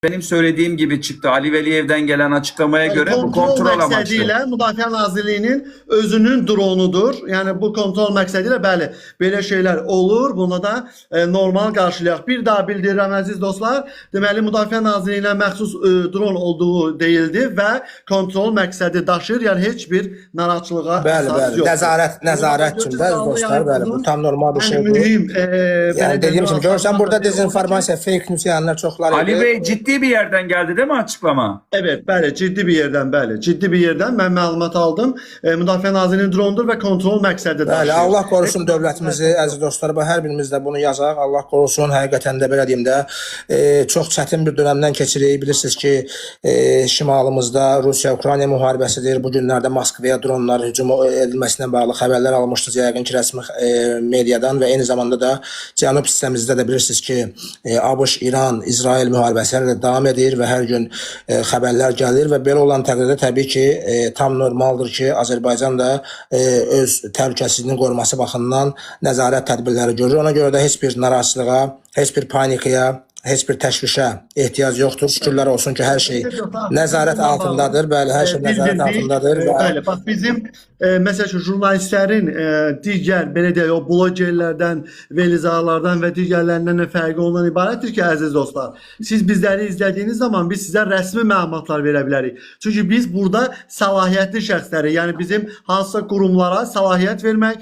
benim söylediğim gibi çıktı. Ali Veliyev'den gelen açıklamaya Yani göre bu kontrol kontrol amaçlı. məqsədilə Müdafiə Nazirliyinin özünün dronudur. Yəni bu kontrol məqsədilə bəli, belə şeylər olur. Buna da normal qarşılayaq. Bir daha bildirirəm əziz dostlar. Deməli Müdafiə Nazirliyinə məxsus dron olduğu deyildi və kontrol məqsədi daşıyır. Yəni heç bir narahatçılığa əsas yoxdur. Nəzarət üçün də dostlar, bəli, bu tam normal bir şeydir. Mühim. Yəni dediyim kimi görürsən burada dezinformasiya, fake news yayınlar çoxlar. Ali Bey ciddi bir yerden geldi değil mi açıklama? Evet, bəli, ciddi bir yerdən, bəli. Ciddi bir yerdən mən məlumat aldım. Müdafiə Nazirliyinin dronudur və kontrol məqsədi daşıyır. Bəli, Allah qorusun dövlətimizi, əziz dostlar. Hər birimiz də bunu yazaq. Allah qorusun. Həqiqətən də belə deyim də, çox çətin bir dönəmdən keçirik. Bilirsiniz ki, şimalımızda Rusiya-Ukrayna müharibəsidir. Bu günlərdə Moskvaya dronlar hücum edilməsinə bağlı xəbərlər almışdınız yəqin ki, rəsmi mediadan və eyni zamanda da cənub hissəmizdə də bilirsiniz ki, ABŞ, İran, İsrail müharibəsi hələ də davam edir və hər gün xəbərlər gəlir və belə olan təqdirdə təbii ki, tam normaldır ki, Azərbaycan da öz təhlükəsizliyinin qoruması baxımından nəzarət tədbirləri görür. Ona görə də heç bir narahatçılığa, heç bir panikaya, heç bir təşvişə ehtiyac yoxdur. Şükürlər olsun ki, hər şey nəzarət altındadır. Bəli, hər şey nəzarət altındadır. Bəli, bax bizim məsələn jurnalistlərin digər belə deyək o blogerlərdən, velizarlardan və digərlərindən fərqi ondan ibarətdir ki, əziz dostlar, siz bizləri izlədiyiniz zaman biz sizə rəsmi məlumatlar verə bilərik. Çünki biz burada səlahiyyətli şəxsləri, yəni bizim hansısa qurumlara səlahiyyət vermək,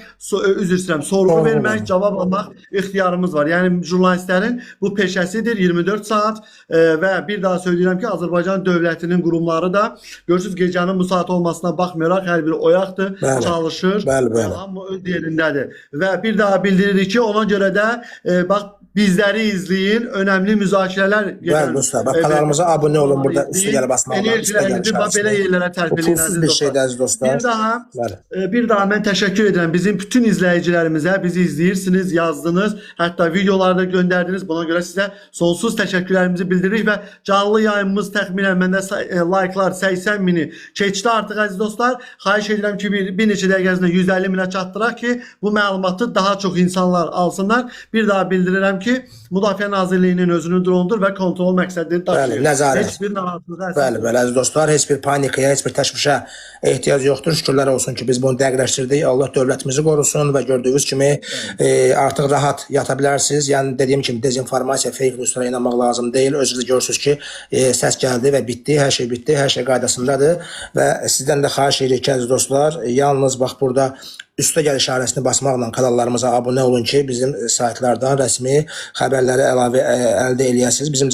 üzr istəyirəm, sorğu vermək, cavab almaq ixtiyarımız var. Yəni jurnalistlərin bu peşəsidir. 24 saat və bir daha söyləyirəm ki, Azərbaycan dövlətinin qurumları da görürsünüz gecənin bu saat olmasına baxmayaraq hər biri oyaqdır, çalışır. Amma öz yerindədir. Və bir daha bildiririk ki, ona görə də bax bizləri izləyin, önəmli müzakirələr Bəli dostlar, bax kanalımıza abunə olun, burada üstə gəlib basmalı. Enerjilərinizi belə yerlərə tərpələyin əziz dostlar. Bir daha mən təşəkkür edirəm bizim bütün izləyicilərimizə, bizi izləyirsiniz, yazdınız, hətta videolarda göndərdiniz. Buna görə sizə sonsuz təşəkkürlərimizi bildiririk və canlı yayımımız təxminən məndə like'lar 80 mini keçdi artıq əziz dostlar. Xahiş edirəm ki, bir neçə dəqiqə ərzində 150 minə çatdıraq ki, bu məlumatı daha çox insanlar alsınlar. Bir daha bildirirəm ki, Müdafiə Nazirliyinin özünün dronudur və kontrol məqsədini daşıyır. Nəzarət. Heç bir narahatçılığa Bəli, əziz dostlar, heç bir panikaya, heç bir təşvişə ehtiyac yoxdur. Şükürlər olsun ki, biz bunu dəqiqləşdirdik. Allah dövlətimizi qorusun və gördüyünüz kimi artıq rahat yata bilərsiniz. Yəni dediyim kimi dezinformasiya, fake newslara inanmaq lazım deyil. Özünüz görürsünüz ki, səs gəldi və bitdi, hər şey bitdi, hər şey qaydasındadır və sizdən də xahiş edirik ki, əziz dostlar, yalnız bax burada üstə gəl işarəsini basmaqla kanallarımıza abunə olun ki, bizim saytlardan rəsmi xəbərləri əlavə əldə eləyəsiniz. Bizim